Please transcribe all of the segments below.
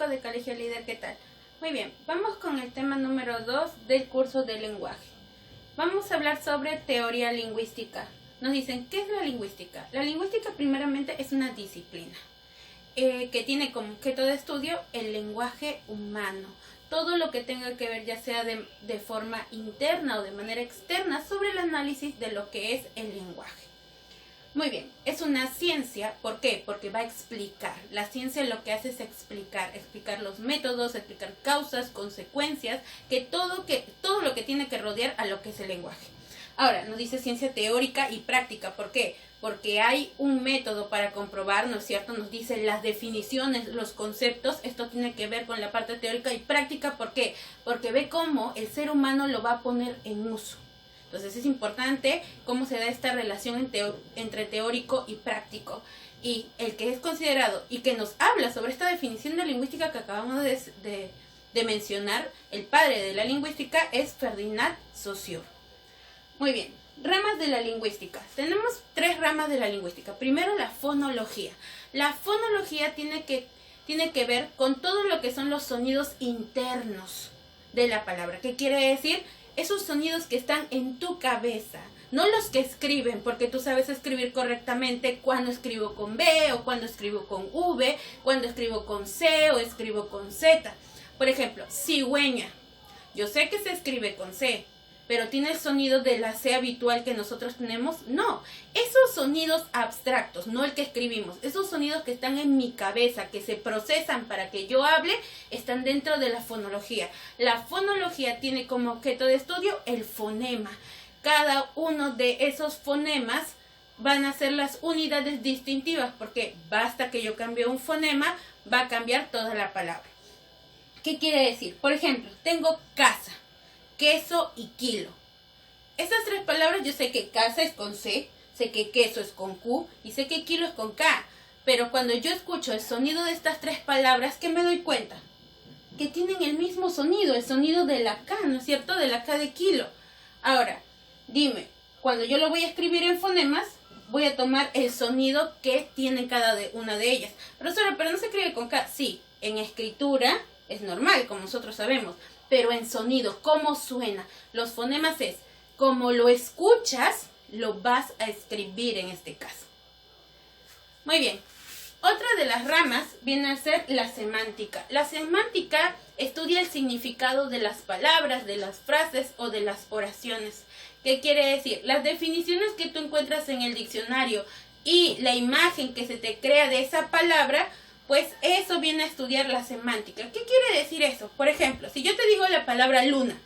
chicos de Colegio Líder, ¿qué tal? Muy bien, vamos con el tema número 2 del curso de lenguaje. Vamos a hablar sobre teoría lingüística. Nos dicen, ¿qué es la lingüística? La lingüística primeramente es una disciplina que tiene como objeto de estudio el lenguaje humano. Todo lo que tenga que ver, ya sea de forma interna o de manera externa, sobre el análisis de lo que es el lenguaje. Muy bien, es una ciencia. ¿Por qué? Porque va a explicar. La ciencia lo que hace es explicar los métodos, explicar causas, consecuencias, todo lo que tiene que rodear a lo que es el lenguaje. Ahora, nos dice ciencia teórica y práctica. ¿Por qué? Porque hay un método para comprobar, ¿no es cierto? Nos dice las definiciones, los conceptos. Esto tiene que ver con la parte teórica y práctica. ¿Por qué? Porque ve cómo el ser humano lo va a poner en uso. Entonces es importante cómo se da esta relación entre teórico y práctico. Y el que es considerado y que nos habla sobre esta definición de lingüística que acabamos de mencionar, el padre de la lingüística, es Ferdinand Saussure. Muy bien, ramas de la lingüística. Tenemos 3 ramas de la lingüística. Primero, la fonología. La fonología tiene que ver con todo lo que son los sonidos internos de la palabra. ¿Qué quiere decir? Esos sonidos que están en tu cabeza, no los que escriben, porque tú sabes escribir correctamente cuando escribo con B o cuando escribo con V, cuando escribo con C o escribo con Z. Por ejemplo, cigüeña. Yo sé que se escribe con C, pero ¿tiene el sonido de la C habitual que nosotros tenemos? No. Esos sonidos abstractos, no el que escribimos, esos sonidos que están en mi cabeza, que se procesan para que yo hable, están dentro de la fonología. La fonología tiene como objeto de estudio el fonema. Cada uno de esos fonemas van a ser las unidades distintivas, porque basta que yo cambie un fonema, va a cambiar toda la palabra. ¿Qué quiere decir? Por ejemplo, tengo casa, queso y kilo. Estas 3 palabras yo sé que casa es con C, sé que queso es con Q y sé que kilo es con K. Pero cuando yo escucho el sonido de estas 3 palabras, ¿qué me doy cuenta? Que tienen el mismo sonido, el sonido de la K, ¿no es cierto? De la K de kilo. Ahora, dime, cuando yo lo voy a escribir en fonemas, voy a tomar el sonido que tiene cada una de ellas. Profesora, pero no se escribe con K. Sí, en escritura es normal, como nosotros sabemos. Pero en sonido, ¿cómo suena? Los fonemas es, como lo escuchas, lo vas a escribir en este caso. Muy bien. Otra de las ramas viene a ser la semántica. La semántica estudia el significado de las palabras, de las frases o de las oraciones. ¿Qué quiere decir? Las definiciones que tú encuentras en el diccionario y la imagen que se te crea de esa palabra, pues eso viene a estudiar la semántica. ¿Qué quiere decir eso? Por ejemplo, si yo te digo la palabra luna,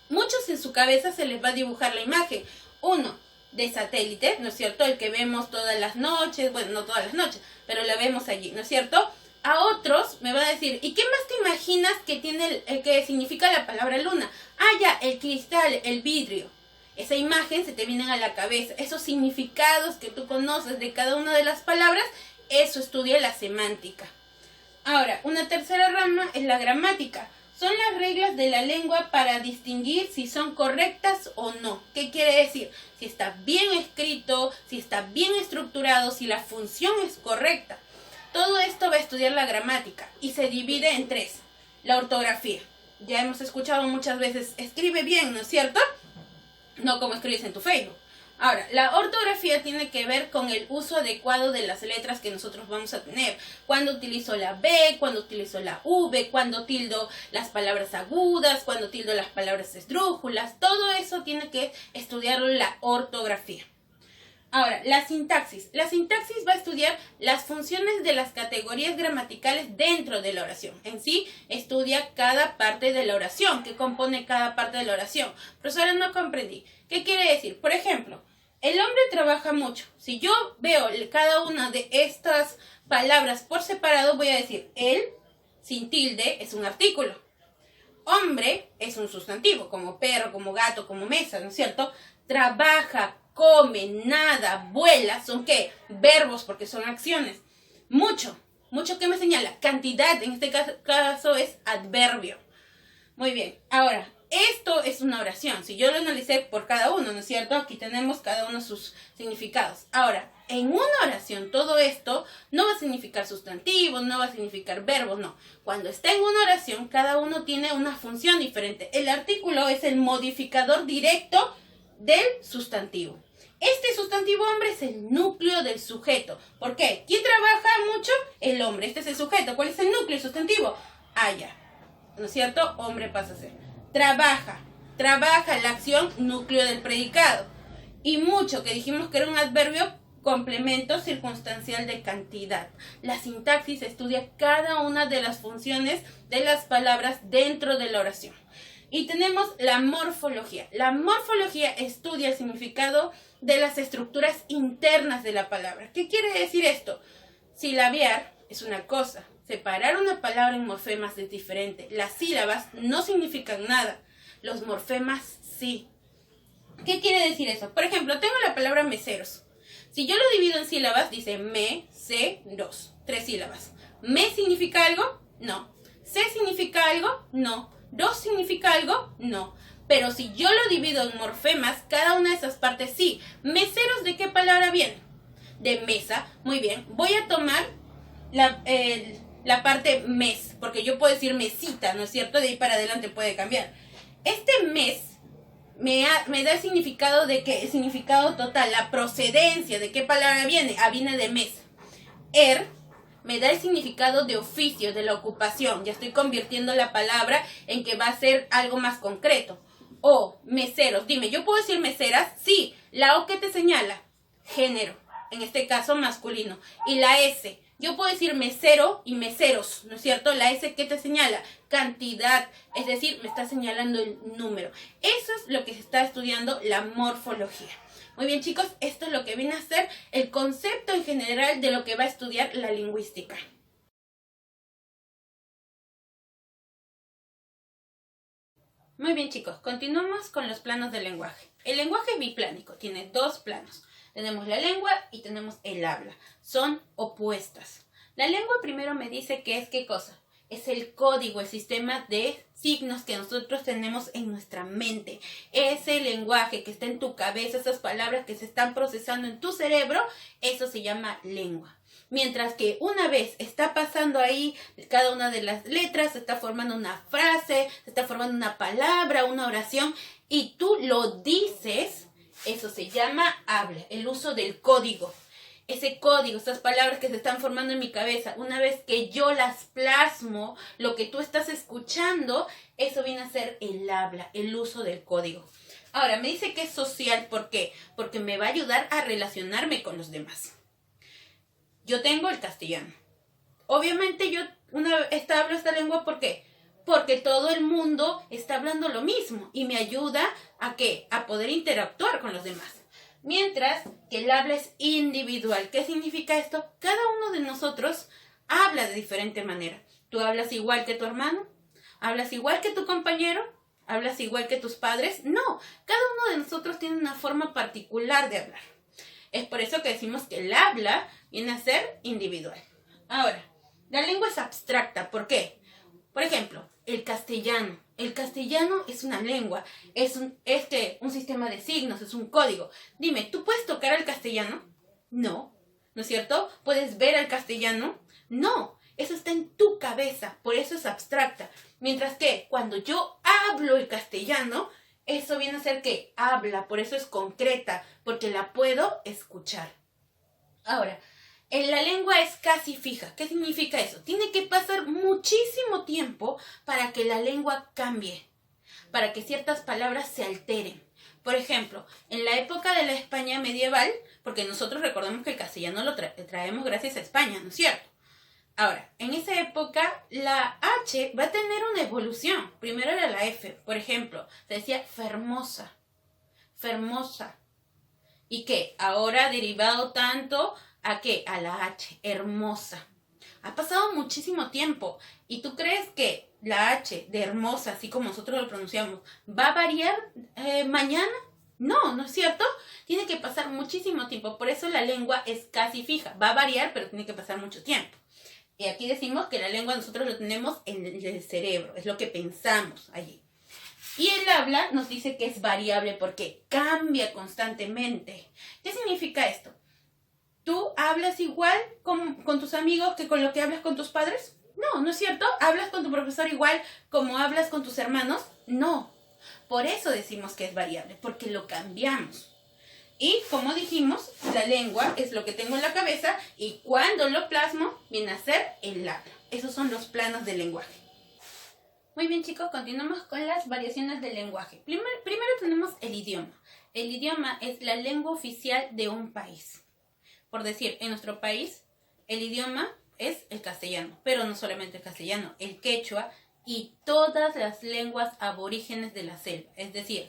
muchos en su cabeza se les va a dibujar la imagen. Uno, de satélite, ¿no es cierto? El que vemos todas las noches, bueno, no todas las noches, pero la vemos allí, ¿no es cierto? A otros me va a decir, ¿y qué más te imaginas que tiene que significa la palabra luna? Ah, ya, el cristal, el vidrio. Esa imagen se te viene a la cabeza. Esos significados que tú conoces de cada una de las palabras, eso estudia la semántica. Ahora, una tercera rama es la gramática. Son las reglas de la lengua para distinguir si son correctas o no. ¿Qué quiere decir? Si está bien escrito, si está bien estructurado, si la función es correcta. Todo esto va a estudiar la gramática y se divide en 3. La ortografía. Ya hemos escuchado muchas veces, escribe bien, ¿no es cierto? No como escribes en tu Facebook. Ahora, la ortografía tiene que ver con el uso adecuado de las letras que nosotros vamos a tener. Cuando utilizo la B, cuando utilizo la V, cuando tildo las palabras agudas, cuando tildo las palabras esdrújulas. Todo eso tiene que estudiarlo la ortografía. Ahora, la sintaxis. La sintaxis va a estudiar las funciones de las categorías gramaticales dentro de la oración. En sí, estudia cada parte de la oración, que compone cada parte de la oración. Profesora, no comprendí. ¿Qué quiere decir? Por ejemplo, el hombre trabaja mucho. Si yo veo cada una de estas palabras por separado, voy a decir, él, sin tilde, es un artículo. Hombre es un sustantivo, como perro, como gato, como mesa, ¿no es cierto? Trabaja, come, nada, vuela, ¿son qué? Verbos, porque son acciones. Mucho, ¿qué me señala? Cantidad, en este caso es adverbio. Muy bien, ahora, esto es una oración. Si yo lo analicé por cada uno, ¿no es cierto? Aquí tenemos cada uno sus significados. Ahora, en una oración, todo esto no va a significar sustantivos, no va a significar verbos, no. Cuando está en una oración, cada uno tiene una función diferente. El artículo es el modificador directo del sustantivo. Este sustantivo hombre es el núcleo del sujeto. ¿Por qué? ¿Quién trabaja mucho? El hombre. Este es el sujeto. ¿Cuál es el núcleo, el sustantivo? Ya. ¿No es cierto? Hombre pasa a ser. Trabaja la acción, núcleo del predicado. Y mucho, que dijimos que era un adverbio, complemento circunstancial de cantidad. La sintaxis estudia cada una de las funciones de las palabras dentro de la oración. Y tenemos la morfología. La morfología estudia el significado de las estructuras internas de la palabra. ¿Qué quiere decir esto? Silabiar es una cosa. Separar una palabra en morfemas es diferente. Las sílabas no significan nada. Los morfemas sí. ¿Qué quiere decir eso? Por ejemplo, tengo la palabra meseros. Si yo lo divido en sílabas, dice me-se-ros. 3 sílabas. ¿Me significa algo? No. ¿Se significa algo? No. ¿Ros significa algo? No. Pero si yo lo divido en morfemas, cada una de esas partes sí. ¿Meseros de qué palabra viene? De mesa. Muy bien. Voy a tomar la parte mes, porque yo puedo decir mesita, ¿no es cierto? De ahí para adelante puede cambiar. Este mes me da el significado de qué, el significado total, la procedencia, de qué palabra viene. Viene de mes. Me da el significado de oficio, de la ocupación. Ya estoy convirtiendo la palabra en que va a ser algo más concreto. O meseros. Dime, ¿yo puedo decir meseras? Sí. ¿La O qué te señala? Género. En este caso masculino. Y la S. Yo puedo decir mesero y meseros, ¿no es cierto? La S, ¿qué te señala? Cantidad, es decir, me está señalando el número. Eso es lo que se está estudiando la morfología. Muy bien, chicos, esto es lo que viene a ser el concepto en general de lo que va a estudiar la lingüística. Muy bien, chicos, continuamos con los planos del lenguaje. El lenguaje es biplánico, tiene 2 planos. Tenemos la lengua y tenemos el habla. Son opuestas. La lengua primero me dice que es ¿qué cosa? Es el código, el sistema de signos que nosotros tenemos en nuestra mente. Ese lenguaje que está en tu cabeza, esas palabras que se están procesando en tu cerebro, eso se llama lengua. Mientras que una vez está pasando ahí cada una de las letras, se está formando una frase, se está formando una palabra, una oración, y tú lo dices. Eso se llama habla, el uso del código. Ese código, esas palabras que se están formando en mi cabeza, una vez que yo las plasmo, lo que tú estás escuchando, eso viene a ser el habla, el uso del código. Ahora, me dice que es social, ¿por qué? Porque me va a ayudar a relacionarme con los demás. Yo tengo el castellano. Obviamente yo hablo esta lengua, ¿por qué? Porque todo el mundo está hablando lo mismo y me ayuda ¿a qué? A poder interactuar con los demás. Mientras que el habla es individual. ¿Qué significa esto? Cada uno de nosotros habla de diferente manera. ¿Tú hablas igual que tu hermano? ¿Hablas igual que tu compañero? ¿Hablas igual que tus padres? No, cada uno de nosotros tiene una forma particular de hablar. Es por eso que decimos que el habla viene a ser individual. Ahora, la lengua es abstracta. ¿Por qué? Por ejemplo, el castellano. El castellano es una lengua, es un sistema de signos, es un código. Dime, ¿tú puedes tocar al castellano? No, ¿no es cierto? ¿Puedes ver al castellano? No, eso está en tu cabeza, por eso es abstracta. Mientras que cuando yo hablo el castellano, eso viene a ser que habla, por eso es concreta, porque la puedo escuchar. Ahora, la lengua es casi fija. ¿Qué significa eso? Tiene que pasar muchísimo tiempo para que la lengua cambie, para que ciertas palabras se alteren. Por ejemplo, en la época de la España medieval, porque nosotros recordemos que el castellano lo traemos gracias a España, ¿no es cierto? Ahora, en esa época la H va a tener una evolución. Primero era la F, por ejemplo, se decía fermosa, fermosa. ¿Y qué? Ahora ha derivado tanto ¿a qué? A la H, hermosa. Ha pasado muchísimo tiempo. ¿Y tú crees que la H de hermosa, así como nosotros lo pronunciamos, va a variar mañana? No, ¿no es cierto? Tiene que pasar muchísimo tiempo. Por eso la lengua es casi fija. Va a variar, pero tiene que pasar mucho tiempo. Y aquí decimos que la lengua nosotros lo tenemos en el cerebro. Es lo que pensamos allí. Y el habla nos dice que es variable porque cambia constantemente. ¿Qué significa esto? ¿Tú hablas igual con tus amigos que con lo que hablas con tus padres? No, ¿no es cierto? ¿Hablas con tu profesor igual como hablas con tus hermanos? No. Por eso decimos que es variable, porque lo cambiamos. Y como dijimos, la lengua es lo que tengo en la cabeza y cuando lo plasmo viene a ser el habla. Esos son los planos del lenguaje. Muy bien, chicos, continuamos con las variaciones del lenguaje. Primero tenemos el idioma. El idioma es la lengua oficial de un país. Por decir, en nuestro país, el idioma es el castellano, pero no solamente el castellano, el quechua y todas las lenguas aborígenes de la selva, es decir,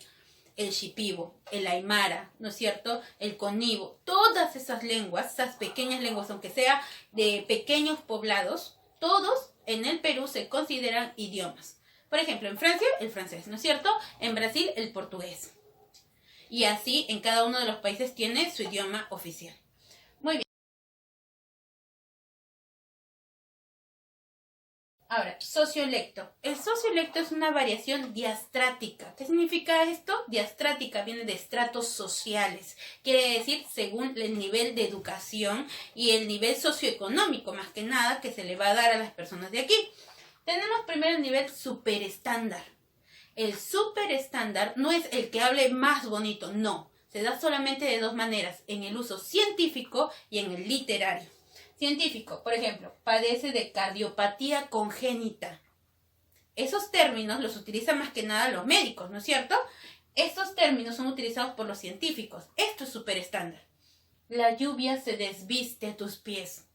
el shipibo, el aymara, ¿no es cierto?, el conibo, todas esas lenguas, esas pequeñas lenguas, aunque sea de pequeños poblados, todos en el Perú se consideran idiomas. Por ejemplo, en Francia, el francés, ¿no es cierto?, en Brasil, el portugués. Y así, en cada uno de los países tiene su idioma oficial. Muy bien. Ahora, sociolecto. El sociolecto es una variación diastrática. ¿Qué significa esto? Diastrática viene de estratos sociales. Quiere decir según el nivel de educación y el nivel socioeconómico, más que nada, que se le va a dar a las personas de aquí. Tenemos primero el nivel superestándar. El superestándar no es el que hable más bonito, no. Se da solamente de dos maneras, en el uso científico y en el literario. Científico, por ejemplo, padece de cardiopatía congénita. Esos términos los utilizan más que nada los médicos, ¿no es cierto? Estos términos son utilizados por los científicos. Esto es superestándar. La lluvia se desviste a tus pies.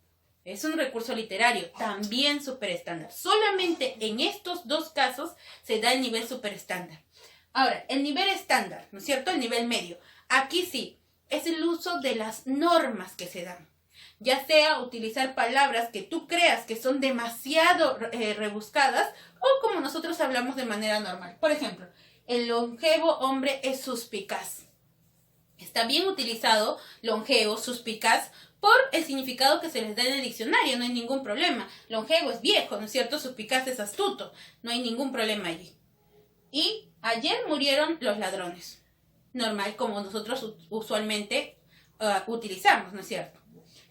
Es un recurso literario, también superestándar. Solamente en estos dos casos se da el nivel superestándar. Ahora, el nivel estándar, ¿no es cierto? El nivel medio. Aquí sí, es el uso de las normas que se dan. Ya sea utilizar palabras que tú creas que son demasiado rebuscadas o como nosotros hablamos de manera normal. Por ejemplo, el longevo hombre es suspicaz. Está bien utilizado longevo, suspicaz, por el significado que se les da en el diccionario, no hay ningún problema. Longevo es viejo, ¿no es cierto? Suspicaz es astuto, no hay ningún problema allí. Y ayer murieron los ladrones. Normal, como nosotros usualmente utilizamos, ¿no es cierto?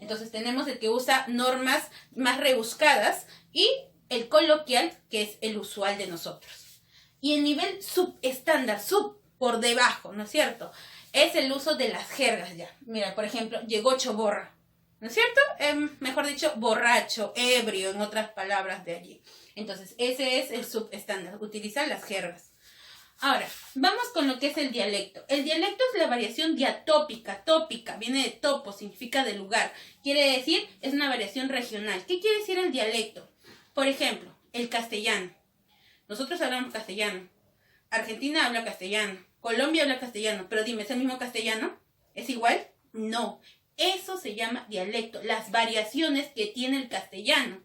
Entonces tenemos el que usa normas más rebuscadas y el coloquial, que es el usual de nosotros. Y el nivel subestándar, por debajo, ¿no es cierto?, es el uso de las jergas ya. Mira, por ejemplo, llegó choborra, ¿no es cierto? Mejor dicho, borracho, ebrio, en otras palabras de allí. Entonces, ese es el subestándar, utilizar las jergas. Ahora, vamos con lo que es el dialecto. El dialecto es la variación diatópica, tópica, viene de topo, significa de lugar. Quiere decir, es una variación regional. ¿Qué quiere decir el dialecto? Por ejemplo, el castellano. Nosotros hablamos castellano. Argentina habla castellano. Colombia habla castellano. Pero dime, ¿es el mismo castellano? ¿Es igual? No. Eso se llama dialecto, las variaciones que tiene el castellano.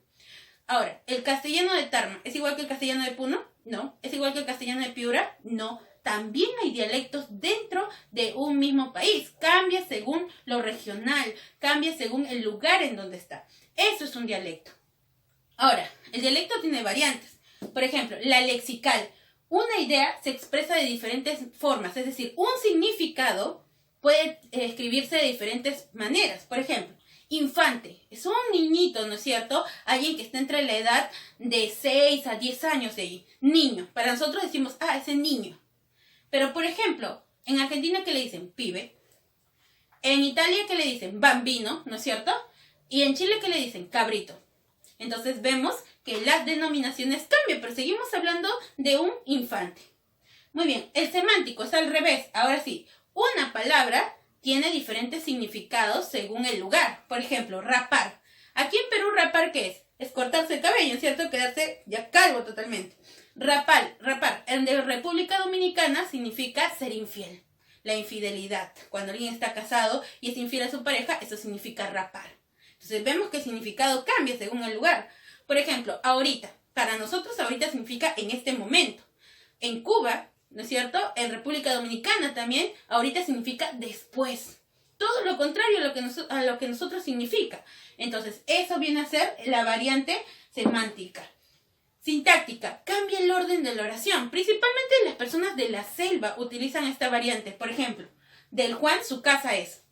Ahora, ¿el castellano de Tarma es igual que el castellano de Puno? No. ¿Es igual que el castellano de Piura? No. También hay dialectos dentro de un mismo país. Cambia según lo regional, cambia según el lugar en donde está. Eso es un dialecto. Ahora, el dialecto tiene variantes. Por ejemplo, la lexical. Una idea se expresa de diferentes formas, es decir, un significado puede escribirse de diferentes maneras. Por ejemplo, infante, es un niñito, ¿no es cierto? Alguien que está entre la edad de 6 a 10 años de ahí. Niño. Para nosotros decimos, ese niño. Pero, por ejemplo, en Argentina, ¿qué le dicen? Pibe. En Italia, ¿qué le dicen? Bambino, ¿no es cierto? Y en Chile, ¿qué le dicen? Cabrito. Entonces vemos que las denominaciones cambian, pero seguimos hablando de un infante. Muy bien, el semántico es al revés. Ahora sí, una palabra tiene diferentes significados según el lugar. Por ejemplo, rapar. Aquí en Perú, rapar, ¿qué es? Es cortarse el cabello, ¿cierto? Quedarse ya calvo totalmente. Rapar. En la República Dominicana significa ser infiel. La infidelidad. Cuando alguien está casado y es infiel a su pareja, eso significa rapar. Entonces vemos que el significado cambia según el lugar. Por ejemplo, ahorita. Para nosotros ahorita significa en este momento. En Cuba, ¿no es cierto? En República Dominicana también, ahorita significa después. Todo lo contrario a lo que nosotros significa. Entonces, eso viene a ser la variante semántica. Sintáctica. Cambia el orden de la oración. Principalmente las personas de la selva utilizan esta variante. Por ejemplo, del Juan su casa es.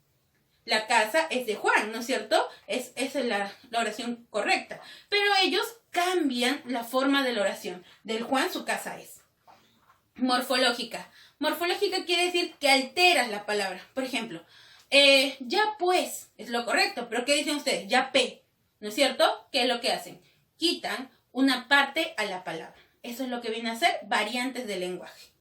La casa es de Juan, ¿no es cierto? Esa es la oración correcta. Pero ellos cambian la forma de la oración. Del Juan su casa es. Morfológica. Morfológica quiere decir que alteras la palabra. Por ejemplo, ya pues, es lo correcto, pero ¿qué dicen ustedes? Ya pe, ¿no es cierto? ¿Qué es lo que hacen? Quitan una parte a la palabra. Eso es lo que viene a ser variantes del lenguaje.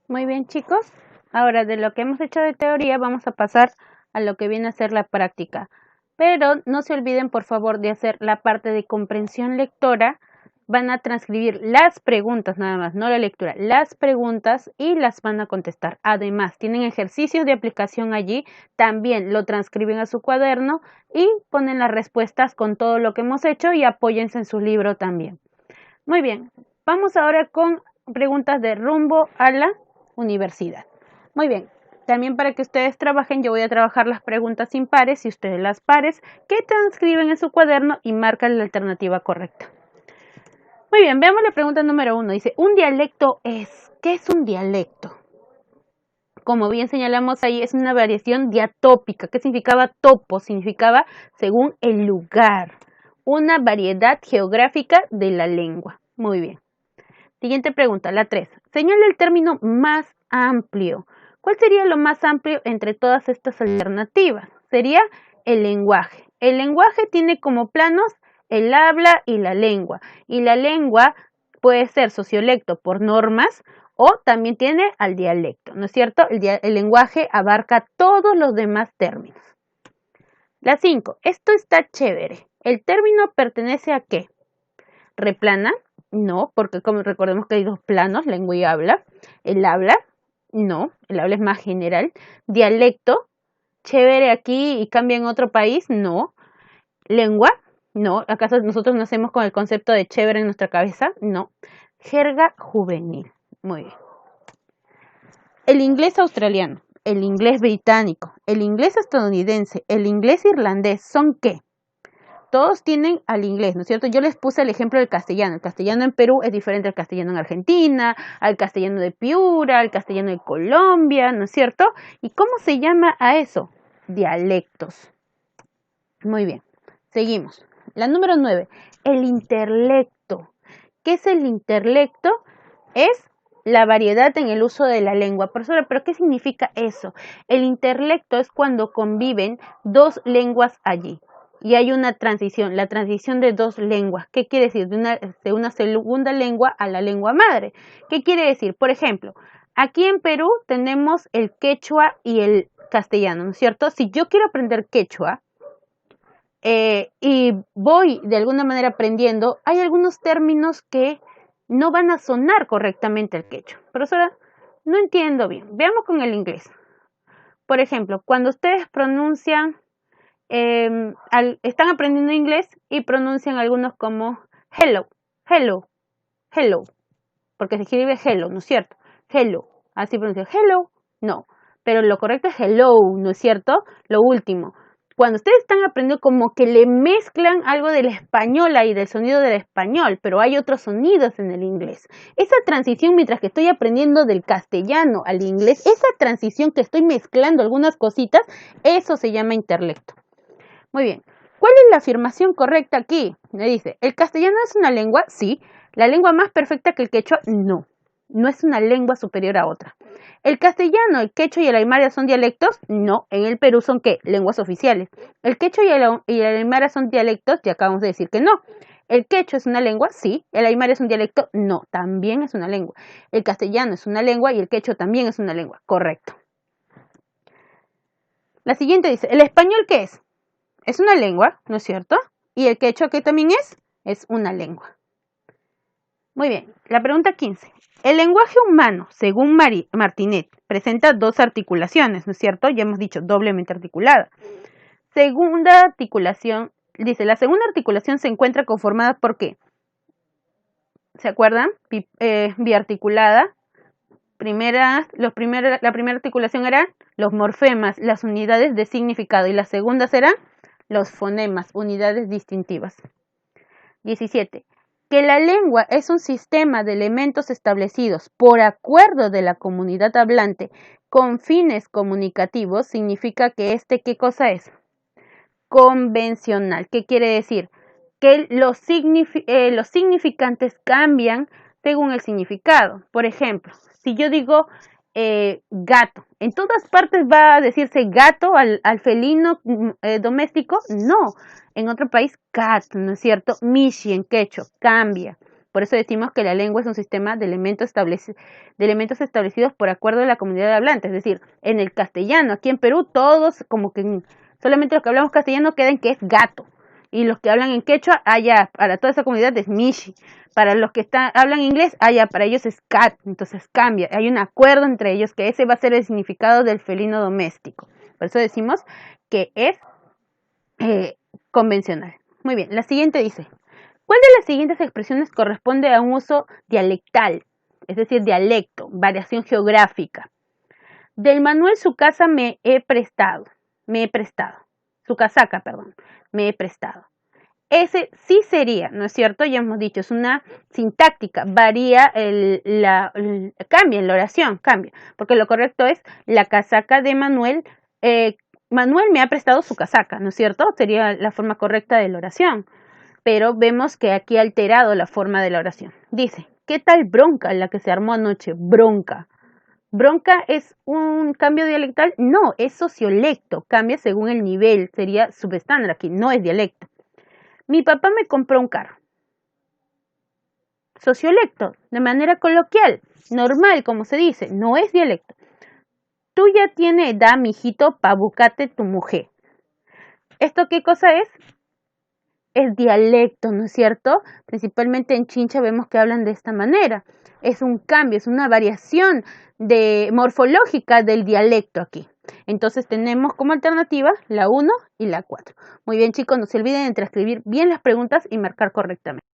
Muy bien, chicos. Ahora, de lo que hemos hecho de teoría, vamos a pasar a lo que viene a ser la práctica. Pero no se olviden, por favor, de hacer la parte de comprensión lectora. Van a transcribir las preguntas nada más, no la lectura, las preguntas y las van a contestar. Además, tienen ejercicios de aplicación allí, también lo transcriben a su cuaderno y ponen las respuestas con todo lo que hemos hecho y apóyense en su libro también. Muy bien, vamos ahora con preguntas de rumbo a la universidad. Muy bien, también para que ustedes trabajen, yo voy a trabajar las preguntas impares y ustedes las pares, que transcriben en su cuaderno y marcan la alternativa correcta. Muy bien, veamos la pregunta número 1. Dice, ¿un dialecto es? ¿Qué es un dialecto? Como bien señalamos ahí, es una variación diatópica. ¿Qué significaba topo? Significaba según el lugar. Una variedad geográfica de la lengua. Muy bien. Siguiente pregunta, la 3. Señala el término más amplio. ¿Cuál sería lo más amplio entre todas estas alternativas? Sería el lenguaje. El lenguaje tiene como planos el habla y la lengua. Y la lengua puede ser sociolecto por normas o también tiene al dialecto, ¿no es cierto? El lenguaje abarca todos los demás términos. La 5. Esto está chévere. ¿El término pertenece a qué? ¿Replana? No, porque como recordemos que hay dos planos, lengua y habla. El habla, no, el habla es más general. Dialecto, chévere aquí y cambia en otro país, no. Lengua, no. ¿Acaso nosotros nacemos con el concepto de chévere en nuestra cabeza? No. Jerga juvenil, muy bien. El inglés australiano, el inglés británico, el inglés estadounidense, el inglés irlandés, ¿son qué? Todos tienen al inglés, ¿no es cierto? Yo les puse el ejemplo del castellano. El castellano en Perú es diferente al castellano en Argentina, al castellano de Piura, al castellano de Colombia, ¿no es cierto? ¿Y cómo se llama a eso? Dialectos. Muy bien, seguimos. La número 9, el interlecto. ¿Qué es el interlecto? Es la variedad en el uso de la lengua. Profesora, ¿pero qué significa eso? El interlecto es cuando conviven dos lenguas allí. Y hay una transición, la transición de dos lenguas. ¿Qué quiere decir? De una segunda lengua a la lengua madre. ¿Qué quiere decir? Por ejemplo, aquí en Perú tenemos el quechua y el castellano, ¿no es cierto? Si yo quiero aprender quechua y voy de alguna manera aprendiendo, hay algunos términos que no van a sonar correctamente el quechua. Profesora, no entiendo bien. Veamos con el inglés. Por ejemplo, cuando ustedes pronuncian están aprendiendo inglés y pronuncian algunos como hello, hello, hello, porque se escribe hello, ¿no es cierto? Hello, así pronuncia hello, no, pero lo correcto es hello, ¿no es cierto? Lo último, cuando ustedes están aprendiendo como que le mezclan algo del español ahí, del sonido del español, pero hay otros sonidos en el inglés. Esa transición mientras que estoy aprendiendo del castellano al inglés, esa transición que estoy mezclando algunas cositas, eso se llama interlecto. Muy bien, ¿cuál es la afirmación correcta aquí? Me dice, ¿el castellano es una lengua? Sí. ¿La lengua más perfecta que el quechua? No. No es una lengua superior a otra. ¿El castellano, el quechua y el aymara son dialectos? No. En el Perú son ¿qué? Lenguas oficiales. ¿El quechua y el aymara son dialectos? Ya acabamos de decir que no. ¿El quechua es una lengua? Sí. ¿El aymara es un dialecto? No. También es una lengua. ¿El castellano es una lengua y el quechua también es una lengua? Correcto. La siguiente dice, ¿el español qué es? Es una lengua, ¿no es cierto? ¿Y el quechua qué también es? Es una lengua. Muy bien, la pregunta 15. El lenguaje humano, según Martinet, presenta dos articulaciones, ¿no es cierto? Ya hemos dicho, doblemente articulada. Segunda articulación, dice, la segunda articulación se encuentra conformada por ¿qué? ¿Se acuerdan? Biarticulada. la primera articulación eran los morfemas, las unidades de significado, y las segundas eran los fonemas, unidades distintivas. 17. Que la lengua es un sistema de elementos establecidos por acuerdo de la comunidad hablante con fines comunicativos significa que ¿qué cosa es? Convencional. ¿Qué quiere decir? Que los significantes cambian según el significado. Por ejemplo, si yo digo gato, ¿en todas partes va a decirse gato al felino doméstico? No. En otro país, cat, ¿no es cierto? Mishi en quechua, cambia. Por eso decimos que la lengua es un sistema de elementos establecidos por acuerdo de la comunidad hablante. Es decir, en el castellano, aquí en Perú, todos como que solamente los que hablamos castellano quedan que es gato. Y los que hablan en quechua, allá, para toda esa comunidad es mishi. Para los que hablan inglés, allá, para ellos es cat. Entonces cambia. Hay un acuerdo entre ellos que ese va a ser el significado del felino doméstico. Por eso decimos que es convencional. Muy bien, la siguiente dice, ¿cuál de las siguientes expresiones corresponde a un uso dialectal? Es decir, dialecto, variación geográfica. Del Manuel su casa me he prestado. Su casaca, perdón, me he prestado. Ese sí sería, ¿no es cierto? Ya hemos dicho, es una sintáctica, varía, cambia en la oración, cambia, porque lo correcto es la casaca de Manuel, Manuel me ha prestado su casaca, ¿no es cierto? Sería la forma correcta de la oración, pero vemos que aquí ha alterado la forma de la oración. Dice, ¿qué tal bronca la que se armó anoche? Bronca. ¿Bronca es un cambio dialectal? No, es sociolecto, cambia según el nivel, sería subestándar aquí, no es dialecto. Mi papá me compró un carro. Sociolecto, de manera coloquial, normal, como se dice, no es dialecto. Tú ya tienes edad, mijito, pa' buscarte tu mujer. ¿Esto qué cosa es? Es dialecto, ¿no es cierto? Principalmente en Chincha vemos que hablan de esta manera. Es un cambio, es una variación morfológica del dialecto aquí. Entonces tenemos como alternativa la 1 y la 4. Muy bien, chicos, no se olviden de transcribir bien las preguntas y marcar correctamente.